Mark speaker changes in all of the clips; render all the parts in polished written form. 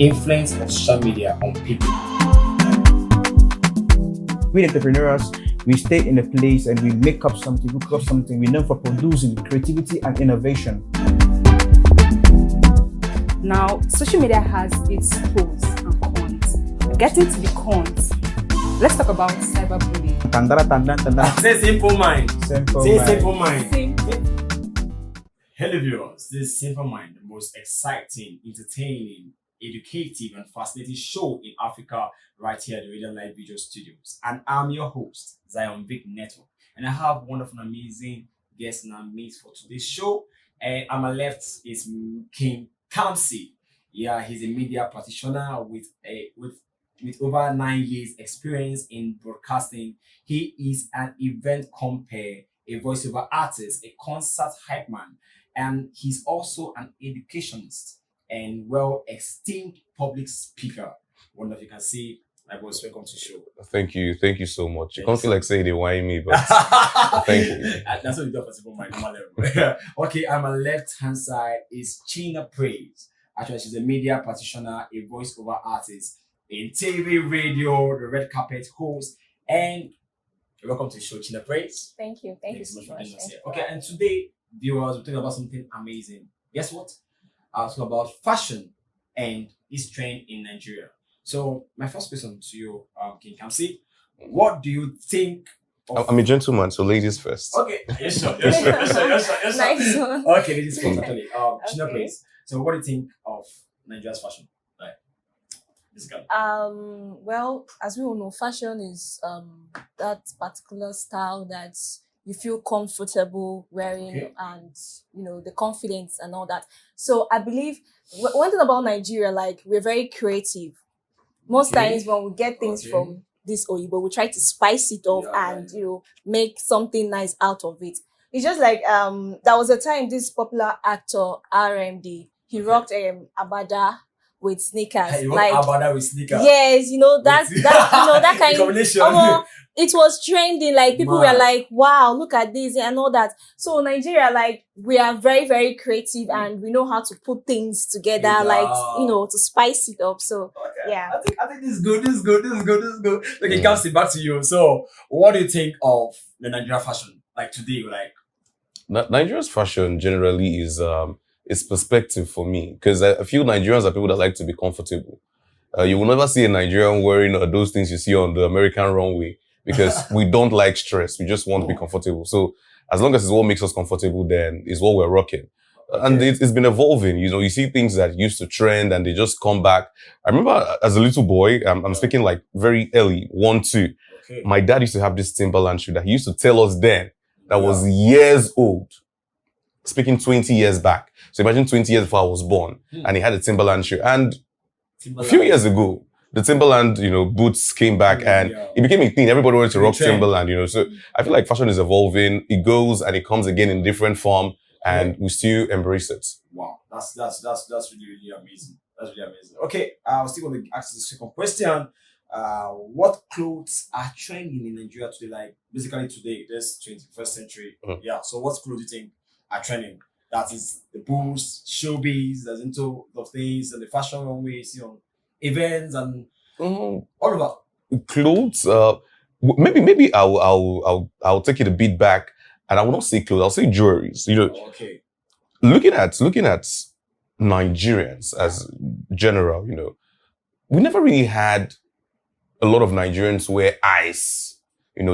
Speaker 1: influence of social media on people.
Speaker 2: We entrepreneurs, we stay in a place and we make up something, we cook up something. We're known for producing creativity and innovation.
Speaker 3: Now, social media has its pros and cons. Getting to the cons, let's talk about cyberbullying.
Speaker 1: Say simple mind. Simple mind.
Speaker 3: Simple.
Speaker 1: Hello viewers, this is Simple Mind, the most exciting, entertaining, educative and fascinating show in Africa right here at the Radio Live Video Studios. And I'm your host, Zion Vic Network. And I have wonderful, amazing guests in our midst for today's show. And on my left is King Kamsi. Yeah, he's a media practitioner with over 9 years experience in broadcasting. He is an event compere, a voiceover artist, a concert hype man, and he's also an educationist and well-esteemed public speaker. Wonder if you can see my boss. Welcome to the show.
Speaker 4: Thank you so much. You can't feel like saying they whine me, but thank you.
Speaker 1: That's what we do for Simple Mind. Okay, on my left-hand side is China'a Praiz. Actually, she's a media practitioner, a voiceover artist in TV, radio, the red carpet host, and welcome to the show, China'a Praiz.
Speaker 3: Thank you. Thank you so much.
Speaker 1: Okay, and today, viewers, we're talking about something amazing. Guess what? I'll talk about fashion and its trend in Nigeria. So, my first question to you, King Kamsi, what do you think of...
Speaker 4: I'm a gentleman, so ladies first.
Speaker 1: Okay, yes, sure.
Speaker 3: Nice one.
Speaker 1: Okay, ladies first, actually. China'a Praiz. So, what do you think of Nigeria's fashion? Like, this guy.
Speaker 5: Well, as we all know, fashion is that particular style that you feel comfortable wearing,
Speaker 1: Okay.
Speaker 5: and the confidence and all that. So I believe one thing about Nigeria, like, we're very creative. Most
Speaker 1: Okay.
Speaker 5: times when we get things
Speaker 1: Okay.
Speaker 5: from this Oyibo, we try to spice it up
Speaker 1: Yeah,
Speaker 5: and make something nice out of it. It's just like there was a time this popular actor RMD, he rocked abada with sneakers.
Speaker 1: Hey, you
Speaker 5: like,
Speaker 1: want abada with sneakers?
Speaker 5: yes, that kind
Speaker 1: Combination.
Speaker 5: it was trending. Like, people
Speaker 1: Man.
Speaker 5: were like, wow, look at this and all that. So Nigeria, like, we are very, very creative and we know how to put things together,
Speaker 1: Yeah.
Speaker 5: like, to spice it up. So
Speaker 1: Okay.
Speaker 5: yeah.
Speaker 1: I think this is good. Okay, Kamsi, back to you. So, what do you think of the Nigerian fashion? Like today, like
Speaker 4: Nigeria's fashion generally is perspective for me, because I feel Nigerians are people that like to be comfortable. You will never see a Nigerian wearing those things you see on the American runway, because we don't like stress. We just want to be comfortable. So as long as it's what makes us comfortable, then it's what we're rocking. And it's been evolving. You see things that used to trend and they just come back. I remember as a little boy, I'm speaking like very early, 1, 2.
Speaker 1: okay.
Speaker 4: My dad used to have this Timberland shoe that he used to tell us then that was years old. Speaking 20 years back. So imagine 20 years before I was born, and he had a Timberland shoe. And a few years ago, the Timberland, boots came back and it became a thing. Everybody wanted to rock
Speaker 1: Trend.
Speaker 4: Timberland, So I feel like fashion is evolving. It goes and it comes again in different form, and we still embrace it.
Speaker 1: Wow, that's really amazing. That's really amazing. Okay, I was still going to ask the second question. What clothes are trending in Nigeria today? Like basically today, this 21st century. Yeah. So what clothes do you think are trending? That is the boost, showbiz, that's into the things and the fashion runways, events and all of that.
Speaker 4: Clothes, maybe I'll take it a bit back, and I will not say clothes. I'll say jewelries.
Speaker 1: Okay.
Speaker 4: Looking at Nigerians as general, we never really had a lot of Nigerians wear ice,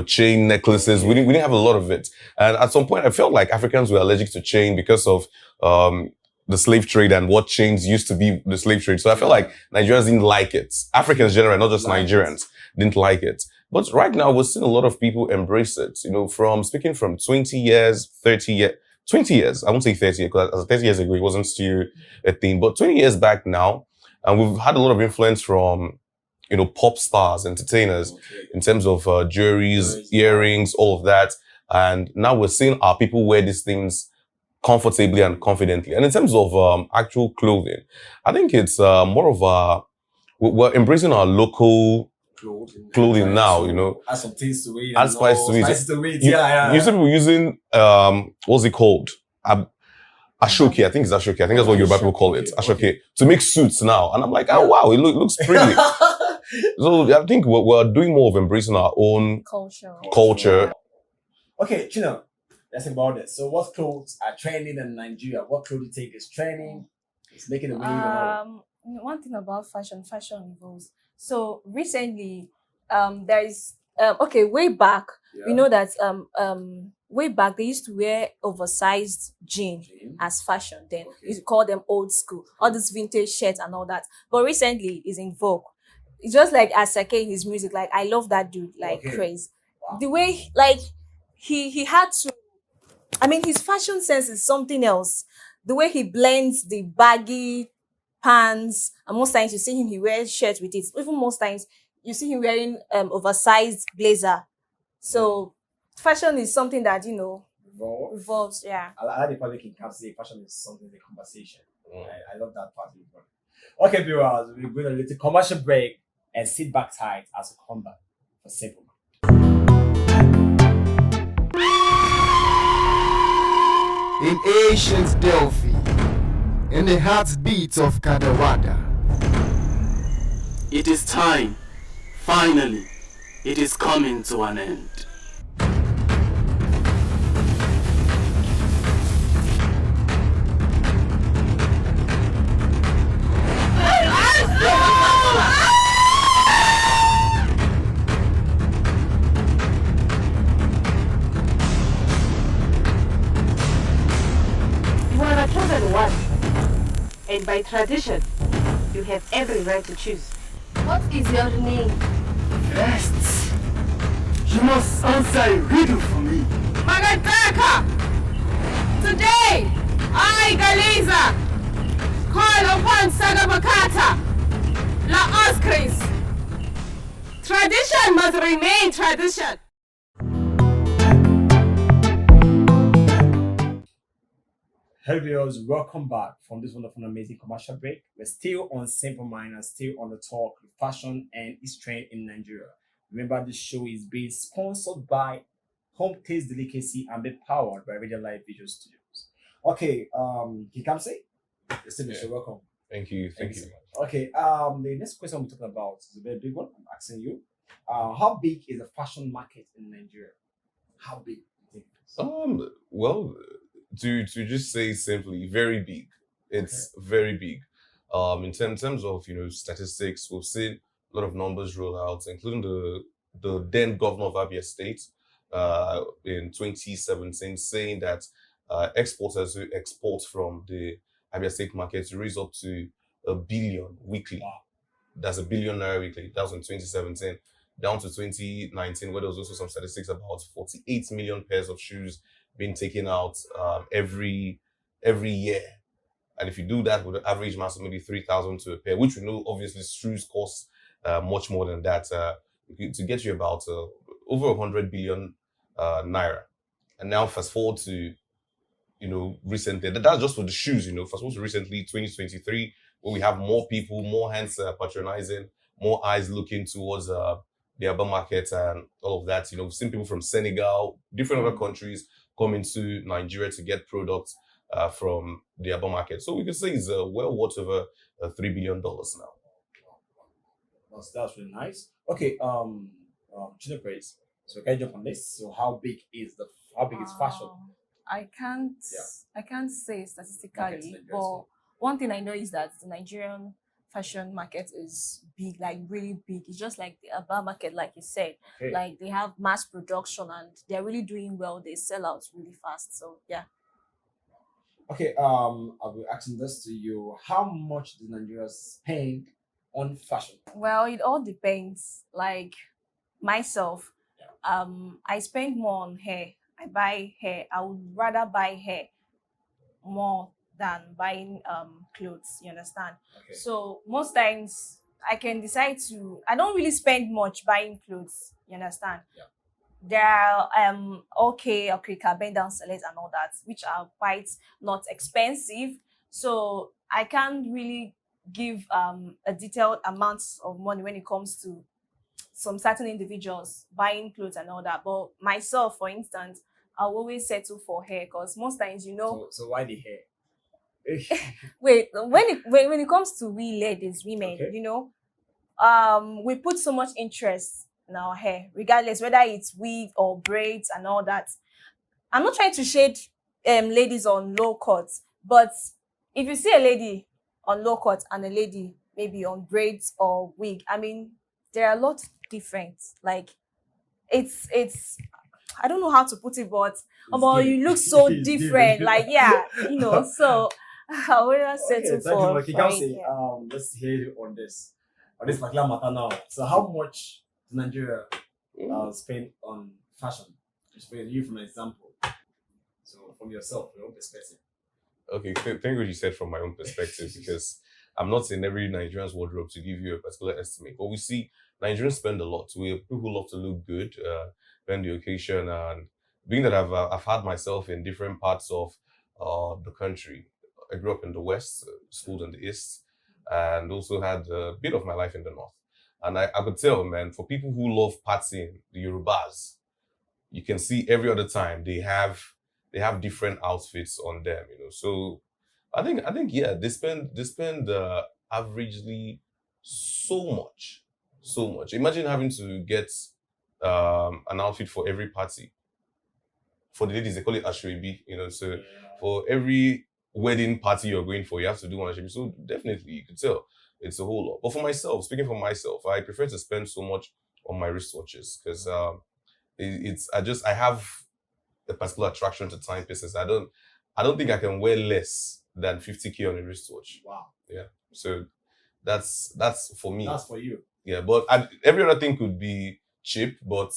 Speaker 4: chain necklaces. We didn't have a lot of it. And at some point, I felt like Africans were allergic to chain because of the slave trade and what chains used to be the slave trade. So I felt like Nigerians didn't like it. Africans generally, not just Nigerians, didn't like it. But right now, we're seeing a lot of people embrace it. Speaking from 20 years, 30 years, 20 years. I won't say 30 because 30 years ago, it wasn't still a thing. But 20 years back now, and we've had a lot of influence from pop stars, entertainers, in terms of jewelries, earrings, all of that. And now we're seeing our people wear these things comfortably and confidently. And in terms of actual clothing, I think it's more of we're embracing our local clothing now,
Speaker 1: Add some things to it.
Speaker 4: Add spice to it.
Speaker 1: Spice to it. Yeah.
Speaker 4: You said we're using, what's it called? Ashoke, I think it's Ashoke. I think that's what Yoruba people call it. Ashoke. To make suits now. And I'm like, oh wow, it looks pretty. So I think we're doing more of embracing our own culture.
Speaker 1: Okay, Chino, let's think about this. So what clothes are trending in Nigeria? What clothes do you think is trending? It's making a wave and all.
Speaker 3: One thing about fashion evolves. So recently, there is okay, way back, we know that way back they used to wear oversized jean as fashion. Then you used to call them old school, all this vintage shirts and all that. But recently is in vogue. It's just like Asake in his music. Like I love that dude like crazy.
Speaker 1: Wow.
Speaker 3: The way like he had to, I mean, his fashion sense is something else. The way he blends the baggy pants, and most times you see him, he wears shirts with it. Even most times you see him wearing oversized blazer. So fashion is something that revolves. Yeah.
Speaker 1: I like the public in kamsi. Fashion is something the conversation. I love that part. Okay, viewers, we're going to a little commercial break and sit back tight as we come back for Simple Mind.
Speaker 6: In ancient Delphi, in the heartbeat of Kadawada.
Speaker 7: It is time. Finally, it is coming to an end.
Speaker 8: You are a chosen one, and by tradition, you have every right to choose. What is your name?
Speaker 6: First, you must answer a riddle for me.
Speaker 8: Magataka! Today, I, Galiza, call upon Sagabakata, La Oscris. Tradition must remain tradition.
Speaker 1: Hello viewers, welcome back from this wonderful amazing commercial break. We're still on Simple Mind and still on the talk with fashion and its trend in Nigeria. Remember, this show is being sponsored by Home Taste Delicacy and be powered by Radio Live Video Studios. Okay, Kikamse, you're welcome.
Speaker 4: Thank you.
Speaker 1: So much. Okay, the next question we're talking about is a very big one. I'm asking you, how big is the fashion market in Nigeria? How big do you think it is?
Speaker 4: Well, to just say simply, very big. It's very big. In terms of statistics, we've seen a lot of numbers roll out, including the then governor of Abia State in 2017, saying that exporters who export from the Abia State market raise up to 1 billion weekly.
Speaker 1: Wow.
Speaker 4: That's 1 billion naira weekly. That was in 2017. Down to 2019, where there was also some statistics about 48 million pairs of shoes being taken out every year. And if you do that with an average mass of maybe 3,000 to a pair, which we know obviously shoes cost much more than that, to get you about over 100 billion naira. And now fast forward to recently, that's just for the shoes, fast forward to recently 2023, where we have more people, more hands patronizing, more eyes looking towards the urban market and all of that. We've seen people from Senegal, different other countries come into Nigeria to get products from the urban market. So we can say it's well worth over $3 billion now.
Speaker 1: That's really nice. Okay, China'a Praiz. So can you jump on this? So how big is fashion?
Speaker 3: I can't say
Speaker 1: Market
Speaker 3: statistically,
Speaker 1: in Nigeria,
Speaker 3: but
Speaker 1: so.
Speaker 3: one thing I know is that the Nigerian fashion market is big, like really big. It's just like the urban market, like you said.
Speaker 1: Okay.
Speaker 3: Like they have mass production and they're really doing well. They sell out really fast. So yeah.
Speaker 1: Okay, I'll be asking this to you. How much do Nigerians spend on fashion?
Speaker 3: Well, it all depends. Like myself, I spend more on hair. I buy hair. I would rather buy hair more than buying clothes. You understand?
Speaker 1: Okay.
Speaker 3: So most times I can decide to. I don't really spend much buying clothes. You understand?
Speaker 1: Yeah.
Speaker 3: There are okay, bend down select and all that, which are quite not expensive. So I can't really give a detailed amount of money when it comes to some certain individuals buying clothes and all that. But myself, for instance, I'll always settle for hair because most times,
Speaker 1: So why the hair?
Speaker 3: Wait, when it comes to we ladies, women,
Speaker 1: Okay.
Speaker 3: you know, we put so much interest in our hair, regardless whether it's wig or braids and all that. I'm not trying to shade ladies on low cuts, but if you see a lady on low cut and a lady maybe on braids or wig, I mean, there are a lot different. Like it's I don't know how to put it, but you look so
Speaker 1: It's
Speaker 3: different.
Speaker 1: different.
Speaker 3: Like, yeah, you know, so I would have
Speaker 1: Okay,
Speaker 3: settle
Speaker 1: thank you,
Speaker 3: for
Speaker 1: Maki.
Speaker 3: for
Speaker 1: Kamsi,
Speaker 3: it, yeah.
Speaker 1: let's hear you on this particular matter now. So, how much does Nigeria spend on fashion? Just for you, from an example. So, from yourself, your own perspective.
Speaker 4: Okay, thank what you said from my own perspective, because I'm not in every Nigerian's wardrobe to give you a particular estimate. But we see Nigerians spend a lot. We're people who love to look good, when the occasion, and being that I've had myself in different parts of the country. I grew up in the West, schooled in the East, and also had a bit of my life in the North. And I could tell, man, for people who love partying, the Yorubas, you can see every other time they have different outfits on them, you know. So I think yeah, they spend averagely so much. Imagine having to get an outfit for every party. For the ladies, they call it ashwebi, you know. So for every wedding party you're going for, you have to do one ashwebi. So definitely, you could tell it's a whole lot. But for myself, speaking for myself, I prefer to spend so much on my wristwatches because I have a particular attraction to timepieces. I don't think I can wear less than 50K on a wristwatch.
Speaker 1: Wow.
Speaker 4: Yeah. So that's for me.
Speaker 1: That's for you.
Speaker 4: Yeah, but every other thing could be cheap, but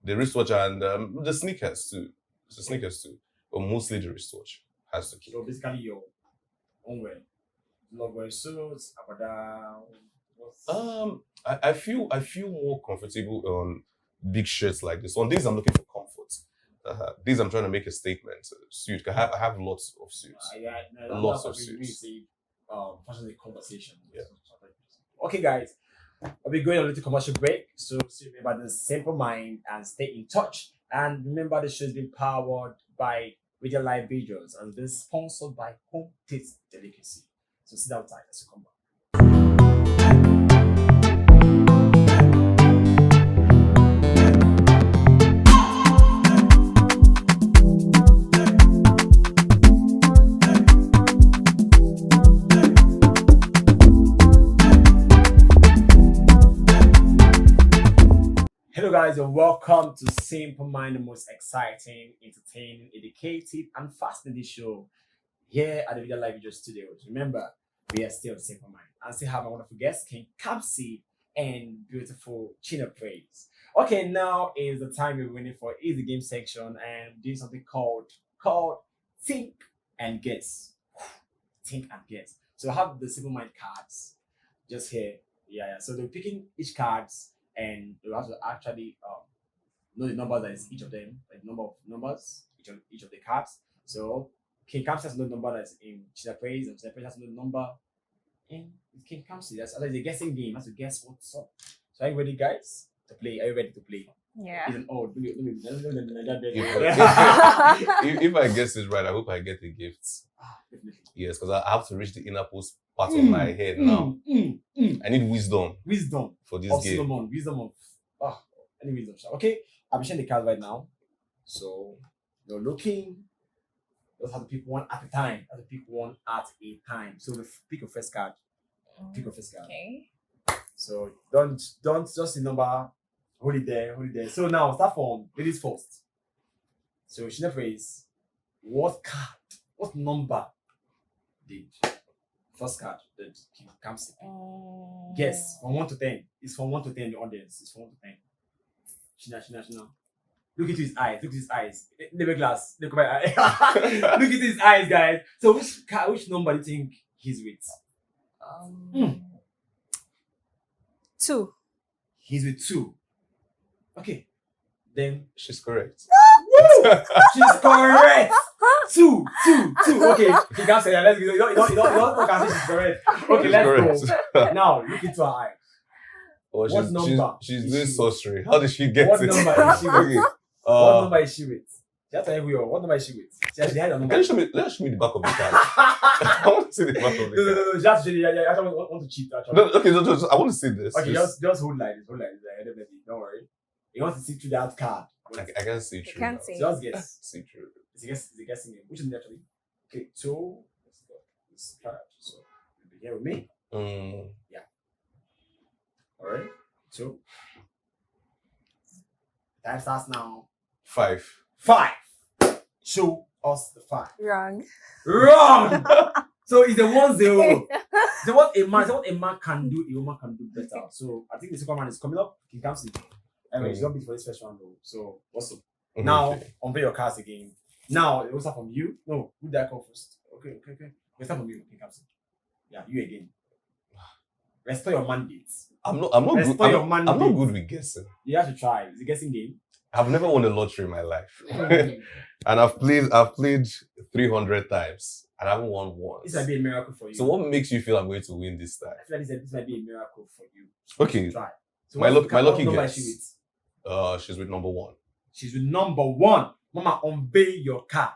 Speaker 4: the wristwatch and the sneakers too. But mostly the wristwatch has to keep.
Speaker 1: So basically, your own way. Love wearing suits, abada.
Speaker 4: I feel more comfortable on big shirts like this. On days I'm looking for comfort. Days I'm trying to make a statement. Suit. I have lots of suits. Lots of suits.
Speaker 1: Fashion is a conversation.
Speaker 4: Yeah.
Speaker 1: Okay, guys. I'll be going on a little commercial break. So remember the simple mind and stay in touch. And remember the show is being powered by Radio Live Videos and been sponsored by Home Taste Delicacy. So sit down tight as you come back. Hello guys and welcome to Simple Mind, the most exciting, entertaining, educative and fascinating show here at the Video Live Video Studios. Remember, we are still Simple Mind. I still have my wonderful guests, King Kamsi and beautiful China'a Praiz. Okay, now is the time we're waiting for easy game section and doing something called Think and Guess. Think and Guess. So I have the Simple Mind cards just here. Yeah. So they're picking each cards and you have to actually know the number that is each of them, like number of numbers, each of the cards. So King Kamsi has no number that's in China'a Praiz, and China'a Praiz has no number in King Kamsi. That's a guessing game. Has to guess what's up. So are you ready, guys, to play? Are you ready to play?
Speaker 3: Yeah.
Speaker 1: It's an old.
Speaker 4: If I guess it right, I hope I get the gifts.
Speaker 1: Definitely.
Speaker 4: Yes, because I have to reach the inner post part of my head now. I need wisdom for this
Speaker 1: Of
Speaker 4: game.
Speaker 1: Solomon. Wisdom of any wisdom. Okay, I'm sharing the cards right now. So you're looking. Just have to pick one at a time. So pick your first card. Pick your first card.
Speaker 3: Okay.
Speaker 1: So don't just the number. Hold it there. So now start from ladies first. So China'a Praiz, what number did first card that comes in? Guess from 1 to 10. It's from 1 to 10. The audience. It's from 1 to 10. China'a. Look into his eyes. Never glass. Look at my eye. Look into his eyes, guys. So which number do you think he's with?
Speaker 3: 2.
Speaker 1: He's with 2. Okay. Then
Speaker 4: She's correct.
Speaker 1: she's correct. 2. Okay. He can't say that. Let's go. You don't say she's correct. Okay, let's go. Now look into her eyes.
Speaker 4: Oh,
Speaker 1: What number
Speaker 4: she's
Speaker 1: is
Speaker 4: doing
Speaker 1: she
Speaker 4: sorcery. How did she get
Speaker 1: What
Speaker 4: it?
Speaker 1: number is she with?
Speaker 4: Okay.
Speaker 1: What number is she with? Just tell everyone. What number is she with? She has the number.
Speaker 4: Can you show me the back of the card? I want to see the back of the card.
Speaker 1: No. Just really, I actually want to cheat. Actually.
Speaker 4: No, okay, no, I want to see this.
Speaker 1: Okay, just hold like this. Don't worry. You want to see through that card.
Speaker 4: I can see
Speaker 3: You
Speaker 4: through.
Speaker 3: can't
Speaker 4: now.
Speaker 3: see.
Speaker 1: Just guess.
Speaker 4: See through.
Speaker 1: It's a guessing game. Which is it actually? Okay, so let's go. This card. So you'll be here with me. Alright. So time starts now.
Speaker 4: 5.
Speaker 1: 5. Show us the 5.
Speaker 3: Wrong.
Speaker 1: Wrong. So it's the 1-0. So what a man can do, a woman can do better. So I think the second one is coming up. He comes in. Anyway, it's not big for this first one though. So what's up? Now unveil your cards again. Now it will start from you. No, who did I call first? Okay. We start from you. He comes in. Yeah, you again. Restore your mandates.
Speaker 4: I'm not good.
Speaker 1: Restore your
Speaker 4: I'm not
Speaker 1: mandate.
Speaker 4: good with guessing.
Speaker 1: You have to try. It's a guessing game.
Speaker 4: I've never won a lottery in my life. And I've played 300 times and I haven't won once.
Speaker 1: This might be a miracle for you.
Speaker 4: So what makes you feel I'm going to win this time?
Speaker 1: I feel like this might be a miracle for you. So
Speaker 4: Okay.
Speaker 1: try. So
Speaker 4: My lucky
Speaker 1: number
Speaker 4: guess.
Speaker 1: is she with?
Speaker 4: She's with number 1.
Speaker 1: She's with number 1. Mama, unveil your card.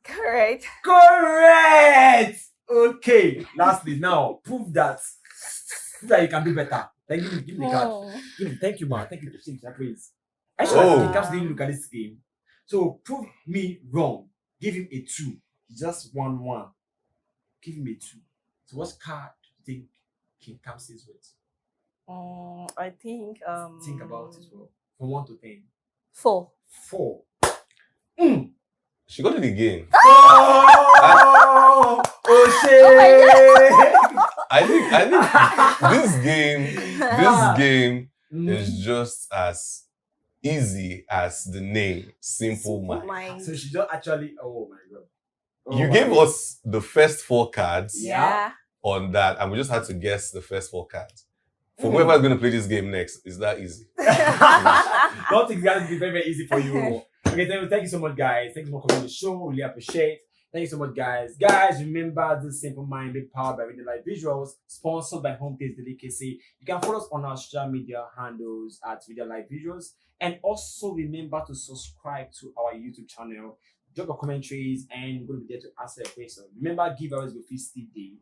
Speaker 3: Correct.
Speaker 1: Correct. Okay. Lastly, now prove that you can do better. Then give me the card. Thank you, man. Thank you, China'a Praiz. Actually, the caps didn't look at this game. So prove me wrong. Give him a 2. He just won 1. Give him a 2. So what card do you think King Kamsi is with?
Speaker 3: I think
Speaker 1: Think about it well. From 1 to 10.
Speaker 3: 4.
Speaker 1: 4.
Speaker 4: She got it again.
Speaker 1: Oh shit!
Speaker 4: I think this game is just as easy as the name Simple Mind.
Speaker 1: So she just actually, oh my god.
Speaker 4: You gave us the first 4 cards
Speaker 3: Yeah.
Speaker 4: on that, and we just had to guess the first 4 cards. For whoever's going to play this game next, it's that easy.
Speaker 1: Don't think it's going to be very, very easy for you. Okay, thank you so much, guys. Thank you for coming to the show. Really appreciate. Thank you so much, guys. Guys, remember this Simple Mind be powered by Reading Live Visuals, sponsored by Homepage Delicacy. You can follow us on our social media handles at Reading Live Visuals. And also remember to subscribe to our YouTube channel. Drop your commentaries and we're going to be there to answer your questions. Remember, giveaways go 50 day.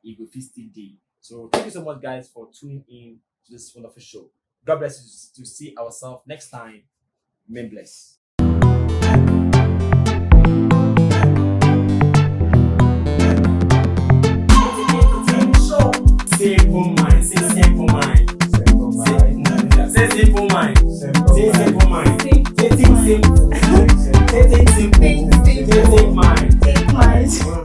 Speaker 1: It go 50 day. So thank you so much, guys, for tuning in to this wonderful show. God bless you to see ourselves next time. Remain blessed.